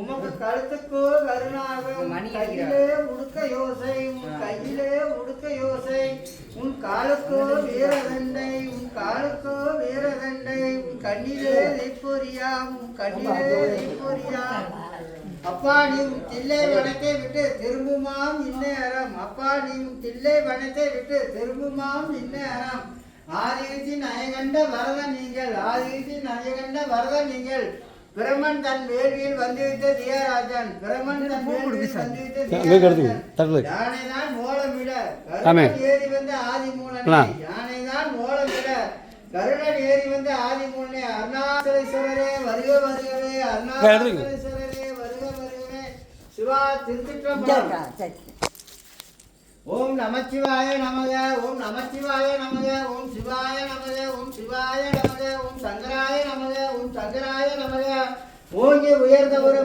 உமக்கு கழுத்துக்கோ கருணாகம் கையிலே உடுக்க யோசை உன் கையிலே உடுக்க யோசை உன் காலுக்கோ வீரதண்டை உன் காலுக்கோ வீரதண்டை உன் கண்ணிலே நெய்ப்பொறியாம் உன் கண்ணிலே நெய்ப்பொறியாம் அப்பா நீ உன் தில்லை வனத்தை விட்டு திரும்புமாம் இந்நேரம் அப்பா நீ உன் தில்லை வனத்தை விட்டு திரும்புமாம் இந்நேரம் ஆதிகிச்சி நயகண்ட வரதன் நீங்கள் ஆதிகிச்சி நயகண்ட வரதன் நீங்கள் பிரமன் தன் வேள்வியில் வந்துவிட்ட தியாராஜன் பிரமன் தன் வேள்வியில் வந்துவிட்ட தியாராஜன் யானைதான் மோளமிட கருடன் ஏறி வந்த ஆதி மூலனே யானைதான் மோளமிட கருடன் ஏறி வந்த ஆதி மூலனே அருணாச்சலேஸ்வரரே வருக வருகவே அருணாச்சலேஸ்வரரே வருக வருகவே சிவா திருச்சிற்றம்பலம் ஓம் நமச்சிவாய நமக ஓம் நமச்சிவாய நமக ஓம் சிவாய நமக ஓம் சிவாய நமக ஓம் சங்கராய நமக ஓம் சங்கராய நமக ஓங்கி உயர்ந்தவரும்